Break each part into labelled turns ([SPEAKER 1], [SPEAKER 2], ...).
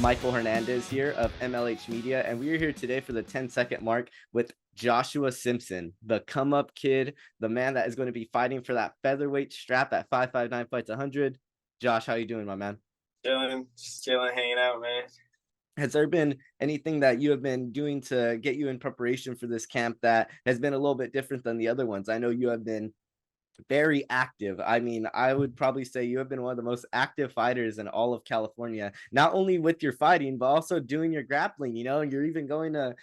[SPEAKER 1] Michael Hernandez here of MLH Media, and we are here today for the 10-second mark with Joshua Simpson, the come-up kid, the man that is going to be fighting for that featherweight strap at 559 fights 100. Josh, how you doing, my man?
[SPEAKER 2] Chilling, just chilling, hanging out, man.
[SPEAKER 1] Has there been anything that you have been doing to get you in preparation for this camp that has been a little bit different than the other ones? I know you have been very active. I mean, I would probably say you have been one of the most active fighters in all of California, not only with your fighting, but also doing your grappling. You're even going to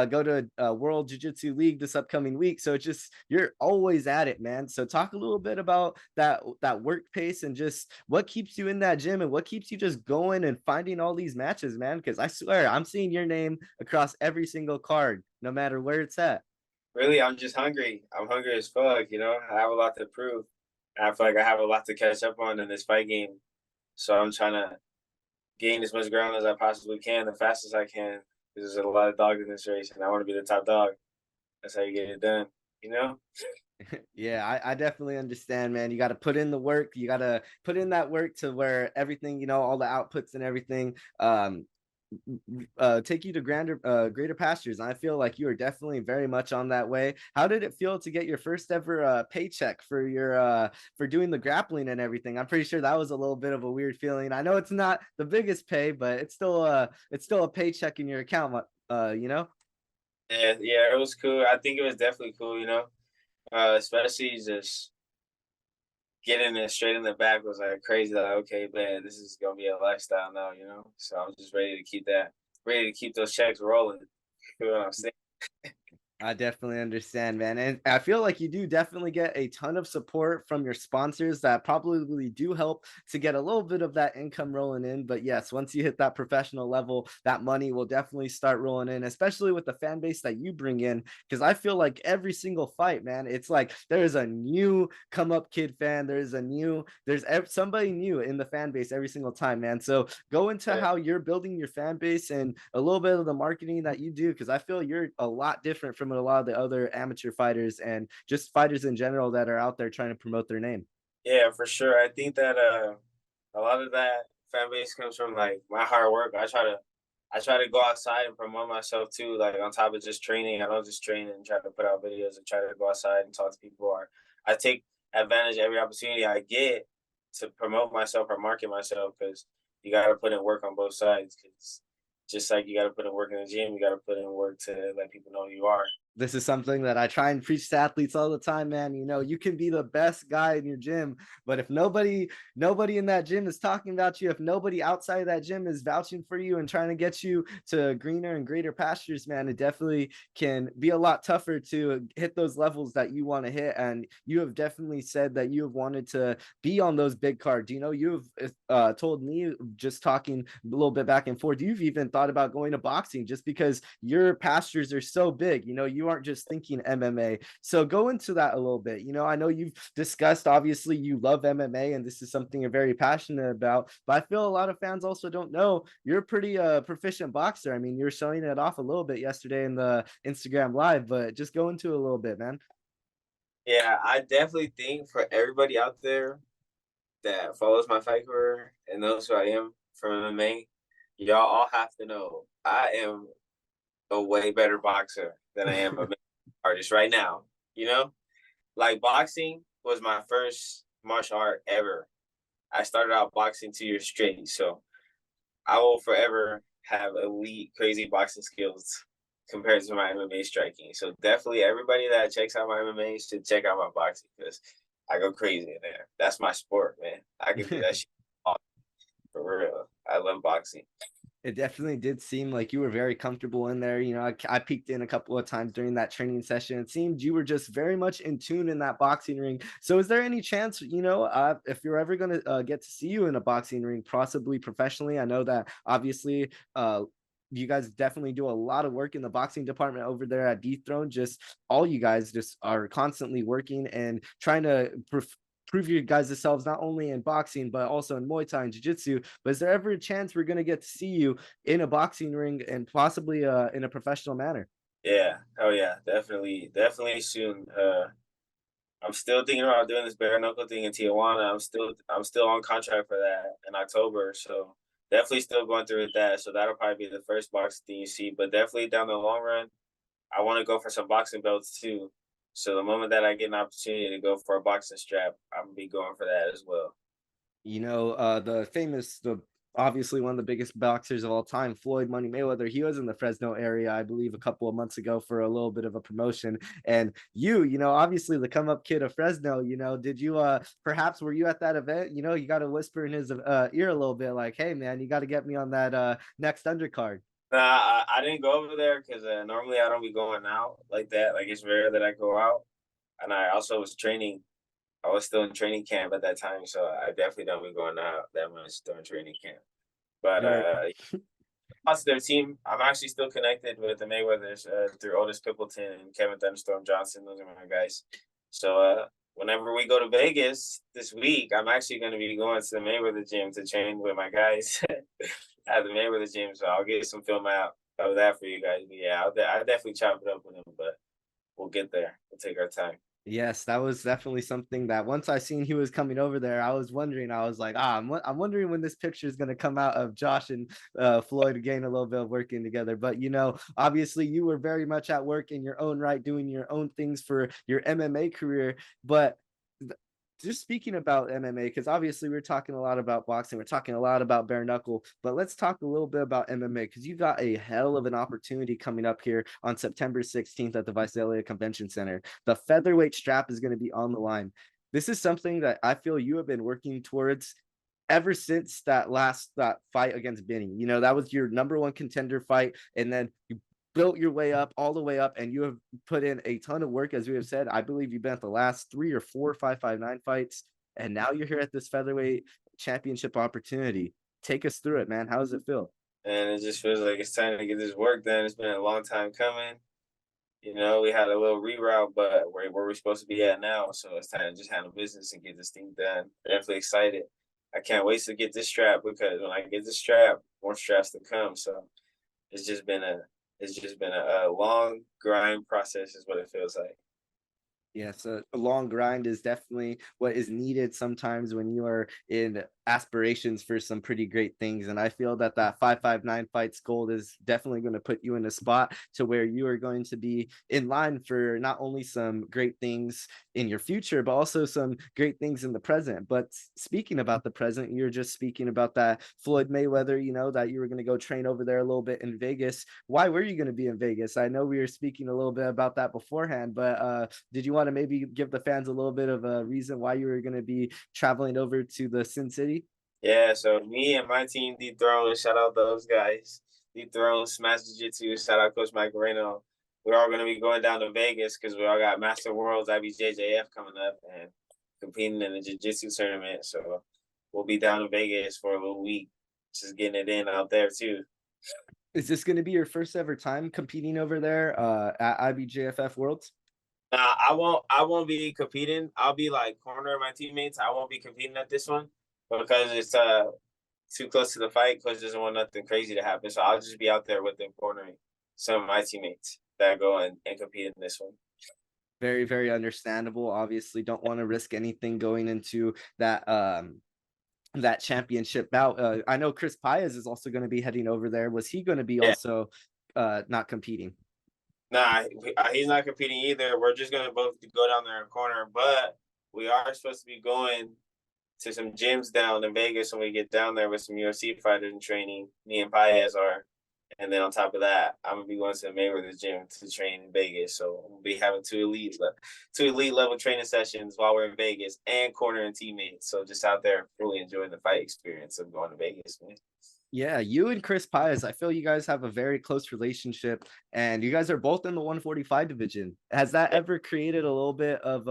[SPEAKER 1] go to World Jiu-Jitsu League this upcoming week. So it's just, you're always at it, man. So talk a little bit about that work pace and just what keeps you in that gym and what keeps you just going and finding all these matches, man. Because I swear, I'm seeing your name across every single card, no matter where it's at.
[SPEAKER 2] Really, I'm just hungry. I'm hungry as fuck, I have a lot to prove. I feel like I have a lot to catch up on in this fight game. So I'm trying to gain as much ground as I possibly can, the fastest I can. Because there's a lot of dogs in this race, and I want to be the top dog. That's how you get it done, you know?
[SPEAKER 1] Yeah, I definitely understand, man. You got to put in the work. You got to put in that work to where everything, all the outputs and everything, take you to greater pastures. And I feel like you are definitely very much on that way. How did it feel to get your first ever paycheck for your for doing the grappling and everything? I'm pretty sure that was a little bit of a weird feeling. I know it's not the biggest pay, but it's still a paycheck in your account, you know?
[SPEAKER 2] Yeah, it was cool. I think it was definitely cool, especially just getting it straight in the back was like crazy. Like, okay, man, this is gonna be a lifestyle now, So I'm just ready to keep those checks rolling. You know what I'm saying?
[SPEAKER 1] I definitely understand, man. And I feel like you do definitely get a ton of support from your sponsors that probably do help to get a little bit of that income rolling in. But yes, once you hit that professional level, that money will definitely start rolling in, especially with the fan base that you bring in. Because I feel like every single fight, man, it's like there's a new come up kid fan. There's somebody new in the fan base every single time, man. So go into
[SPEAKER 2] Yeah.
[SPEAKER 1] how you're building your fan base and a little bit of the marketing that you do, because I feel you're a lot different from a lot of the other amateur fighters and just fighters in general that are out there trying to promote their name.
[SPEAKER 2] Yeah, for sure. I think that a lot of that fan base comes from like my hard work. I try to go outside and promote myself too. Like on top of just training, I don't just train and try to put out videos and try to go outside and talk to people. Or I take advantage of every opportunity I get to promote myself or market myself because you got to put in work on both sides. Because just like you got to put in work in the gym, you got to put in work to let people know who you are.
[SPEAKER 1] This is something that I try and preach to athletes all the time, man. You can be the best guy in your gym, but if nobody in that gym is talking about you, if nobody outside of that gym is vouching for you and trying to get you to greener and greater pastures, man, it definitely can be a lot tougher to hit those levels that you want to hit. And you have definitely said that you have wanted to be on those big cards. You've told me, just talking a little bit back and forth, you've even thought about going to boxing just because your pastures are so big. You aren't just thinking MMA. So go into that a little bit. I know you've discussed, obviously, you love MMA and this is something you're very passionate about, but I feel a lot of fans also don't know you're a pretty proficient boxer. I mean, you're showing it off a little bit yesterday in the Instagram live, but just go into it a little bit, man.
[SPEAKER 2] Yeah, I definitely think for everybody out there that follows my fight career and knows who I am from MMA, y'all all have to know I am a way better boxer than I am a artist right now. You know, like boxing was my first martial art ever. I started out boxing 2 years straight, so I will forever have elite, crazy boxing skills compared to my MMA striking. So definitely, everybody that checks out my MMA should check out my boxing because I go crazy in there. That's my sport, man. I can do that shit all for real. I love boxing.
[SPEAKER 1] It definitely did seem like you were very comfortable in there. I peeked in a couple of times during that training session. It seemed you were just very much in tune in that boxing ring. So, is there any chance, if you're ever going to get to see you in a boxing ring, possibly professionally? I know that obviously, you guys definitely do a lot of work in the boxing department over there at Dethrone. Just all you guys just are constantly working and trying to prove you guys yourselves not only in boxing but also in Muay Thai and Jiu-Jitsu. But is there ever a chance we're gonna get to see you in a boxing ring and possibly in a professional manner?
[SPEAKER 2] Yeah. Oh yeah. Definitely. Definitely soon. I'm still thinking about doing this bare knuckle thing in Tijuana. I'm still on contract for that in October. So definitely still going through with that. So that'll probably be the first boxing thing you see. But definitely down the long run, I want to go for some boxing belts too. So the moment that I get an opportunity to go for a boxing strap, I'm gonna be going for that as well.
[SPEAKER 1] The obviously one of the biggest boxers of all time, Floyd Money Mayweather. He was in the Fresno area, I believe, a couple of months ago for a little bit of a promotion. And obviously the come up kid of Fresno. Did you perhaps were you at that event? You got to whisper in his ear a little bit, like, "Hey, man, you got to get me on that next undercard."
[SPEAKER 2] Nah, I didn't go over there because normally I don't be going out like that. Like it's rare that I go out, and I also was training. I was still in training camp at that time, so I definitely don't be going out that much during training camp. But
[SPEAKER 1] Very
[SPEAKER 2] positive team. I'm actually still connected with the Mayweathers through Otis Pippleton and Kevin Thunderstorm Johnson. Those are my guys. So whenever we go to Vegas this week, I'm actually going to be going to the Mayweather gym to train with my guys at the Mayweather gym. So I'll get some film out of that for you guys. But yeah, I'll definitely chop it up with them, but we'll get there. We'll take our time.
[SPEAKER 1] Yes, that was definitely something that once I seen he was coming over there, I was wondering. I was like, I'm wondering when this picture is going to come out of Josh and Floyd again, a little bit of working together. But obviously, you were very much at work in your own right, doing your own things for your MMA career. But just speaking about MMA, because obviously we're talking a lot about boxing, we're talking a lot about bare knuckle, but let's talk a little bit about MMA because you got a hell of an opportunity coming up here on September 16th at the Visalia Convention Center. The featherweight strap is going to be on the line. This is something that I feel you have been working towards ever since that fight against Benny. That was your number one contender fight, and then you built your way up all the way up, and you have put in a ton of work, as we have said. I believe you've been at the last 3 or 4 559 fights, and now you're here at this featherweight championship opportunity. Take us through it, man. How does it feel?
[SPEAKER 2] And it just feels like it's time to get this work done. It's been a long time coming. We had a little reroute, but where we're supposed to be at now. So it's time to just handle business and get this thing done. Definitely excited. I can't wait to get this strap because when I get this strap, more straps to come. So it's just been a long grind process, is what it feels like.
[SPEAKER 1] Yes, a long grind is definitely what is needed sometimes when you are in aspirations for some pretty great things. And I feel that 559 fights gold is definitely going to put you in a spot to where you are going to be in line for not only some great things in your future, but also some great things in the present. But speaking about the present, you're just speaking about that Floyd Mayweather, that you were going to go train over there a little bit in Vegas. Why were you going to be in Vegas? I know we were speaking a little bit about that beforehand, but did you want to maybe give the fans a little bit of a reason why you were going to be traveling over to the Sin City?
[SPEAKER 2] Yeah, so me and my team, Dethrone, shout out those guys. Dethrone, Smash Jiu Jitsu, shout out Coach Mike Moreno. We're all going to be going down to Vegas because we all got Master Worlds IBJJF coming up and competing in the Jiu Jitsu tournament. So we'll be down in Vegas for a little week, just getting it in out there too.
[SPEAKER 1] Is this going to be your first ever time competing over there at IBJFF Worlds?
[SPEAKER 2] Nah, I won't be competing. I'll be like cornering my teammates. I won't be competing at this one because it's too close to the fight. Coach doesn't want nothing crazy to happen. So I'll just be out there with them cornering some of my teammates that go and compete in this one.
[SPEAKER 1] Very, very understandable. Obviously, don't want to risk anything going into that championship bout. I know Chris Paez is also going to be heading over there. Was he going to be
[SPEAKER 2] Yeah.
[SPEAKER 1] also not competing?
[SPEAKER 2] Nah, he's not competing either. We're just gonna both go down there and corner, but we are supposed to be going to some gyms down in Vegas when we get down there with some UFC fighters in training. Me and Paez are, and then on top of that, I'm gonna be going to the Mayweather gym to train in Vegas. So we'll be having two elite level training sessions while we're in Vegas and cornering teammates. So just out there fully enjoying the fight experience of going to Vegas, man.
[SPEAKER 1] Yeah, you and Chris Paez, I feel you guys have a very close relationship, and you guys are both in the 145 division. Has that ever created a little bit of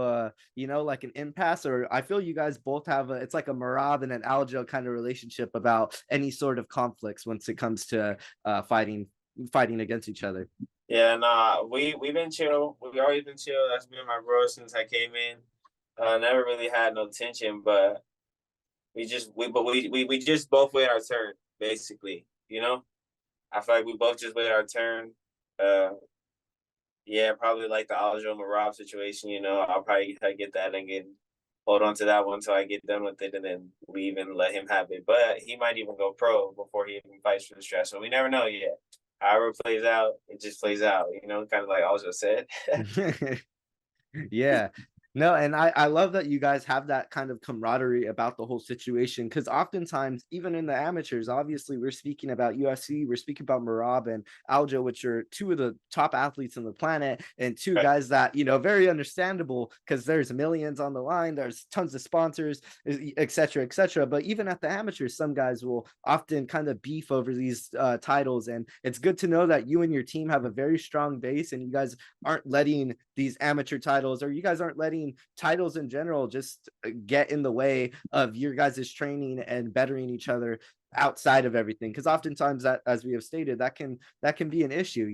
[SPEAKER 1] like an impasse? Or I feel you guys both have it's like a Marab and an Aljo kind of relationship about any sort of conflicts once it comes to fighting against each other.
[SPEAKER 2] Yeah, nah, we've been chill. We always been chill. That's been my bro since I came in. Never really had no tension, but we just both wait our turn, basically. I feel like we both just wait our turn. Uh, yeah, probably like the Aljo Marab situation. I'll probably get that again hold on to that one until I get done with it and then leave and let him have it. But he might even go pro before he even fights for the strap. So we never know yet. However it plays out, it just plays out, kind of like I also said.
[SPEAKER 1] Yeah. No, and I love that you guys have that kind of camaraderie about the whole situation, because oftentimes, even in the amateurs, obviously we're speaking about UFC, we're speaking about Marab and Aljo, which are two of the top athletes on the planet, and two
[SPEAKER 2] Right.
[SPEAKER 1] guys that, very understandable because there's millions on the line, there's tons of sponsors, et cetera, et cetera. But even at the amateurs, some guys will often kind of beef over these titles. And it's good to know that you and your team have a very strong base, and you guys aren't letting these amateur titles, or you guys aren't letting titles in general just get in the way of your guys' training and bettering each other outside of everything, because oftentimes, that, as we have stated, that can be an issue,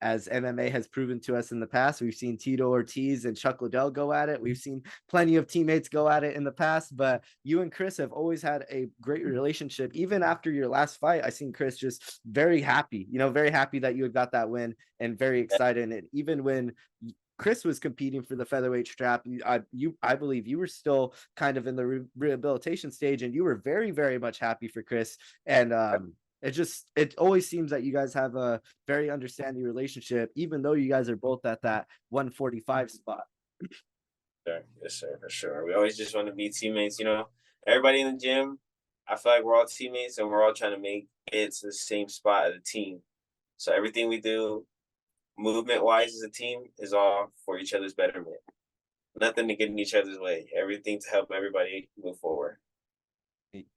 [SPEAKER 1] as MMA has proven to us in the past. We've seen Tito Ortiz and Chuck Liddell go at it. We've seen plenty of teammates go at it in the past, but you and Chris have always had a great relationship. Even after your last fight, I seen Chris just very happy, very happy that you had got that win, and very excited. And even when Chris was competing for the featherweight strap, I believe you were still kind of in the rehabilitation stage, and you were very, very much happy for Chris. And it always seems that you guys have a very understanding relationship, even though you guys are both at that 145 spot.
[SPEAKER 2] Sure. Yes, sir, for sure. We always just want to be teammates. Everybody in the gym, I feel like we're all teammates and we're all trying to make it to the same spot as a team. So everything we do, movement wise as a team, is all for each other's betterment. Nothing to get in each other's way. Everything to help everybody move forward.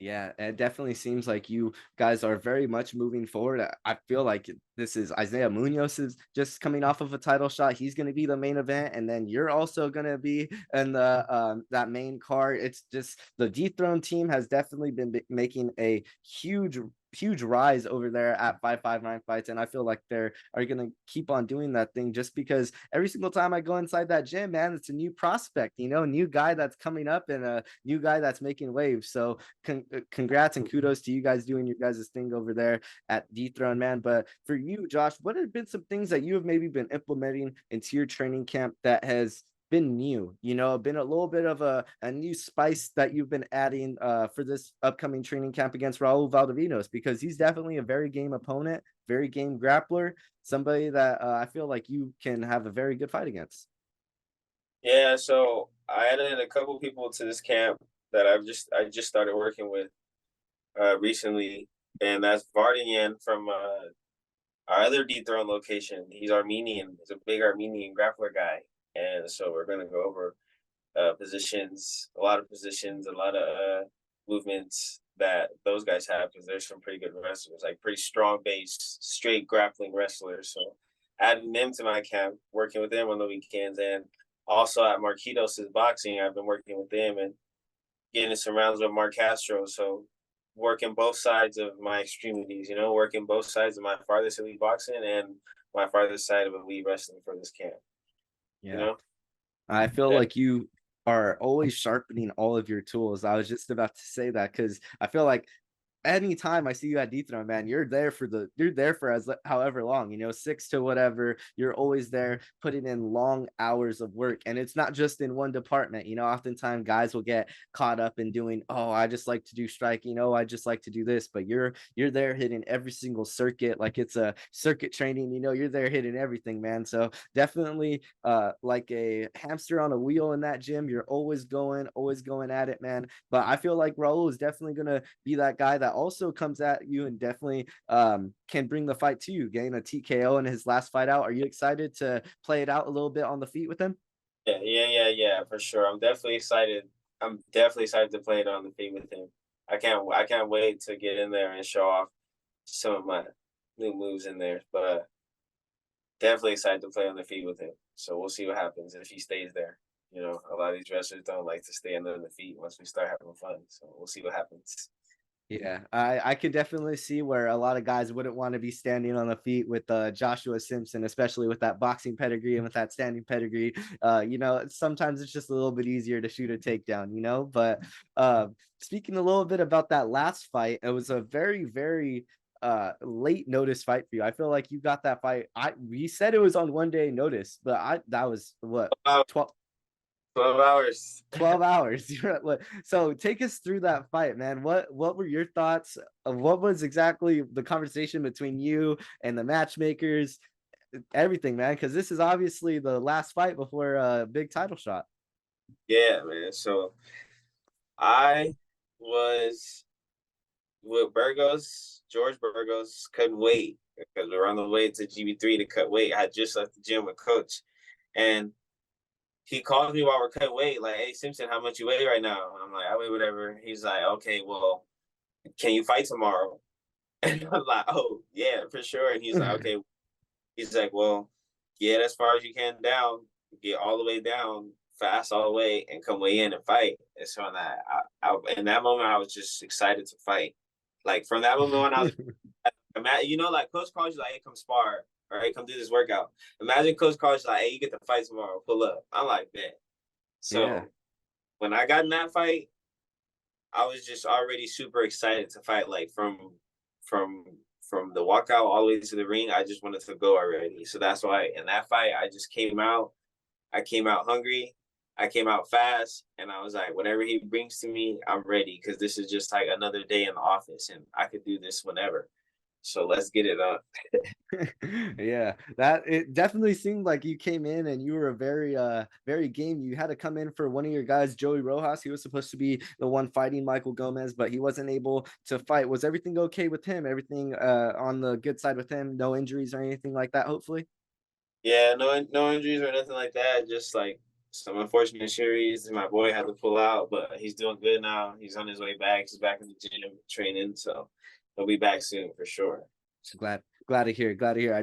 [SPEAKER 1] Yeah, it definitely seems like you guys are very much moving forward. I feel like this is Isaiah Munoz is just coming off of a title shot. He's going to be the main event, and then you're also going to be in the that main card. It's just the Dethrone team has definitely been making a huge rise over there at 559 Fights, and I feel like they're are going to keep on doing that thing, just because every single time I go inside that gym, man, it's a new prospect, new guy that's coming up, and a new guy that's making waves. So congrats and kudos to you guys doing your guys' thing over there at Dethrone, man. But for you, Josh, what have been some things that you have maybe been implementing into your training camp that has been new, been a little bit of a new spice that you've been adding for this upcoming training camp against Raul Valdovinos, because he's definitely a very game opponent, very game grappler, somebody that I feel like you can have a very good fight against.
[SPEAKER 2] Yeah, so I added a couple people to this camp that I just started working with recently, and that's Vardanyan from our other Dethrone location. He's Armenian. He's a big Armenian grappler guy, and so we're gonna go over positions, a lot of positions, a lot of movements that those guys have, because there's some pretty good wrestlers, like pretty strong base, straight grappling wrestlers. So adding them to my camp, working with them on the weekends, and also at Marquitos' boxing, I've been working with them and getting some rounds with Mark Castro. So working both sides of my extremities, working both sides of my farthest elite boxing and my farthest side of elite wrestling for this camp. You
[SPEAKER 1] Yeah.
[SPEAKER 2] know?
[SPEAKER 1] I feel
[SPEAKER 2] Yeah.
[SPEAKER 1] like you are always sharpening all of your tools. I was just about to say that, because I feel like anytime I see you at Dethrone, man, you're there for as however long, 6 to whatever. You're always there putting in long hours of work, and it's not just in one department. Oftentimes guys will get caught up in doing, oh, I just like to do striking, oh, I just like to do this, but you're there hitting every single circuit like it's a circuit training. You're there hitting everything, man. So definitely like a hamster on a wheel in that gym. You're always going at it, man. But I feel like Raul is definitely gonna be that guy that also comes at you and definitely can bring the fight to you, getting a TKO in his last fight out. Are you excited to play it out a little bit on the feet with him?
[SPEAKER 2] Yeah, for sure. I'm definitely excited. I'm definitely excited to play it on the feet with him. I can't wait to get in there and show off some of my new moves in there. But definitely excited to play on the feet with him. So we'll see what happens if he stays there. A lot of these wrestlers don't like to stay under the feet once we start having fun. So we'll see what happens.
[SPEAKER 1] Yeah, I could definitely see where a lot of guys wouldn't want to be standing on the feet with Joshua Simpson, especially with that boxing pedigree and with that standing pedigree. Sometimes it's just a little bit easier to shoot a takedown, But speaking a little bit about that last fight, it was a very, very late notice fight for you. I feel like you got that fight. We said it was on 1 day notice, but that was what,
[SPEAKER 2] Uh,
[SPEAKER 1] 12.
[SPEAKER 2] 12 hours.
[SPEAKER 1] 12 hours. So take us through that fight, man. What were your thoughts of what was exactly the conversation between you and the matchmakers, everything, man? Because this is obviously the last fight before a big title shot.
[SPEAKER 2] Yeah, man. So I was with Burgos, George Burgos, couldn't wait because we were on the way to GB3 to cut weight. I had just left the gym with coach, and he calls me while we're cutting weight, like, "Hey Simpson, how much you weigh right now?" And I'm like, "I weigh whatever." He's like, "Okay, well, can you fight tomorrow?" And I'm like, "Oh yeah, for sure." And he's like, "Okay." He's like, "Well, get as far as you can down, get all the way down, fast all the way, and come weigh in and fight." And so in in that moment, I was just excited to fight. Like from that moment on, I was, like Coach calls you like, "Hey, come spar, or hey, come do this workout." Imagine Coach calls you like, "Hey, you get to fight tomorrow, pull up." I'm like, "Man."
[SPEAKER 1] Yeah.
[SPEAKER 2] So when I got in that fight, I was just already super excited to fight. Like from from the walkout all the way to the ring, I just wanted to go already. So that's why in that fight, I just came out. I came out hungry. I came out fast, and I was like, whatever he brings to me, I'm ready because this is just like another day in the office, and I could do this whenever. So let's get it up.
[SPEAKER 1] Yeah, that it definitely seemed like you came in and you were a very game. You had to come in for one of your guys, Joey Rojas. He was supposed to be the one fighting Michael Gomez, but he wasn't able to fight. Was everything okay with him? Everything on the good side with him? No injuries or anything like that, hopefully?
[SPEAKER 2] Yeah, no injuries or nothing like that. Just like some unfortunate injuries. My boy had to pull out, but he's doing good now. He's on his way back. He's back in the gym training, so he'll be back soon for sure.
[SPEAKER 1] Glad to hear. Glad to hear. I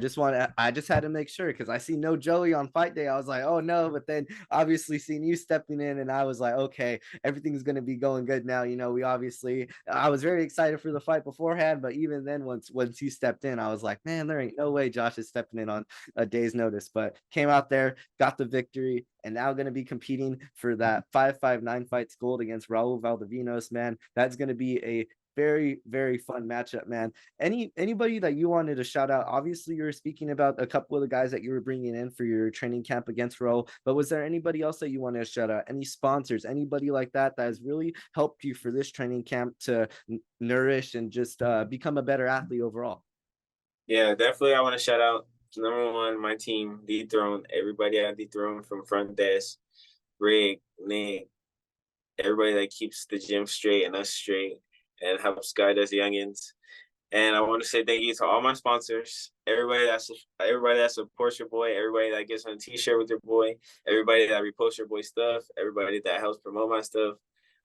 [SPEAKER 1] just had to make sure because I see no Joey on fight day. I was like, oh no, but then obviously seeing you stepping in, and I was like, okay, everything's gonna be going good now. We obviously I was very excited for the fight beforehand, but even then once you stepped in, I was like, man, there ain't no way Josh is stepping in on a day's notice. But came out there, got the victory, and now gonna be competing for that 559 fights gold against Raul Valdovinos, man. That's gonna be a very fun matchup, man. Anybody that you wanted to shout out? Obviously, you were speaking about a couple of the guys that you were bringing in for your training camp against Raul, but was there anybody else that you wanted to shout out? Any sponsors, anybody like that that has really helped you for this training camp to nourish and just become a better athlete overall?
[SPEAKER 2] Yeah, definitely. I want to shout out number one, my team, Dethrone, everybody at Dethrone from front desk, Rig, Nick, everybody that keeps the gym straight and us straight and helps guide us youngins. And I want to say thank you to all my sponsors, everybody that supports your boy, everybody that gets on a t-shirt with your boy, everybody that reposts your boy stuff, everybody that helps promote my stuff.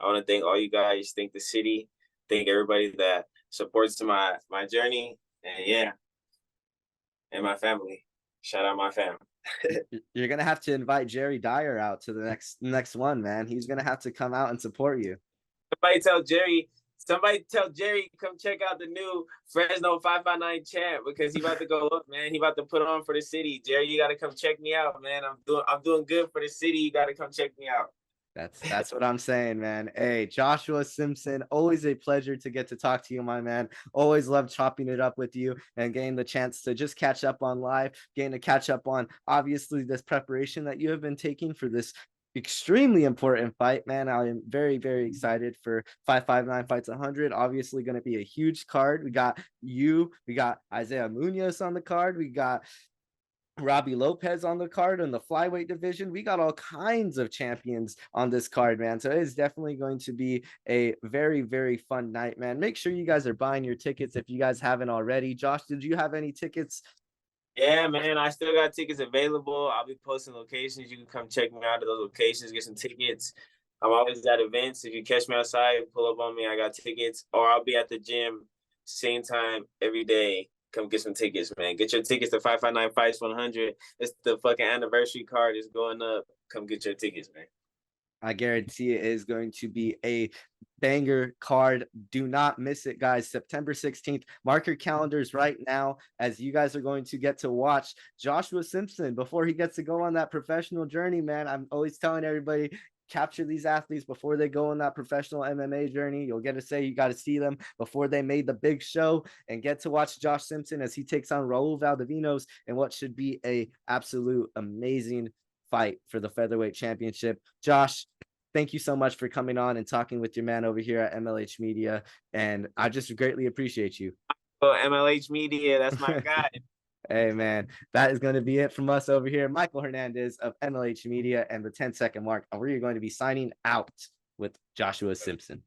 [SPEAKER 2] I want to thank all you guys, thank the city, thank everybody that supports my journey. And yeah, and my family. Shout out my fam.
[SPEAKER 1] You're gonna have to invite Jerry Dyer out to the next one, man. He's gonna have to come out and support you.
[SPEAKER 2] Somebody tell Jerry. Somebody tell Jerry come check out the new Fresno 559 champ because he about to go up, man. He about to put on for the city. Jerry, you gotta come check me out, man. I'm doing good for the city. You gotta come check me out.
[SPEAKER 1] That's what I'm saying, man. Hey, Joshua Simpson, always a pleasure to get to talk to you, my man. Always love chopping it up with you and getting the chance to just catch up on live, getting to catch up on obviously this preparation that you have been taking for this extremely important fight, man. I am very excited for 559 fights 100. Obviously going to be a huge card. We got Isaiah Munoz on the card. We got Robbie Lopez on the card in the flyweight division. We got all kinds of champions on this card, man. So it is definitely going to be a very fun night, man. Make sure you guys are buying your tickets if you guys haven't already. Josh, did you have any tickets?
[SPEAKER 2] Yeah, man. I still got tickets available. I'll be posting locations. You can come check me out at those locations, get some tickets. I'm always at events. If you catch me outside, pull up on me. I got tickets, or I'll be at the gym same time every day. Come get some tickets, man. Get your tickets to 559 Fights 100. It's the fucking anniversary card is going up. Come get your tickets, man.
[SPEAKER 1] I guarantee it is going to be a banger card. Do not miss it, guys. September 16th. Mark your calendars right now as you guys are going to get to watch Joshua Simpson before he gets to go on that professional journey, man. I'm always telling everybody, capture these athletes before they go on that professional MMA journey. You'll get to say you got to see them before they made the big show and get to watch Josh Simpson as he takes on Raul Valdovinos in what should be a absolute amazing fight for the featherweight championship. Josh, thank you so much for coming on and talking with your man over here at MLH Media. And I just greatly appreciate you.
[SPEAKER 2] Well, MLH Media, that's my guy.
[SPEAKER 1] Hey, man, that is going to be it from us over here. Michael Hernandez of MLH Media and the 10-second mark. And we're going to be signing out with Joshua Simpson.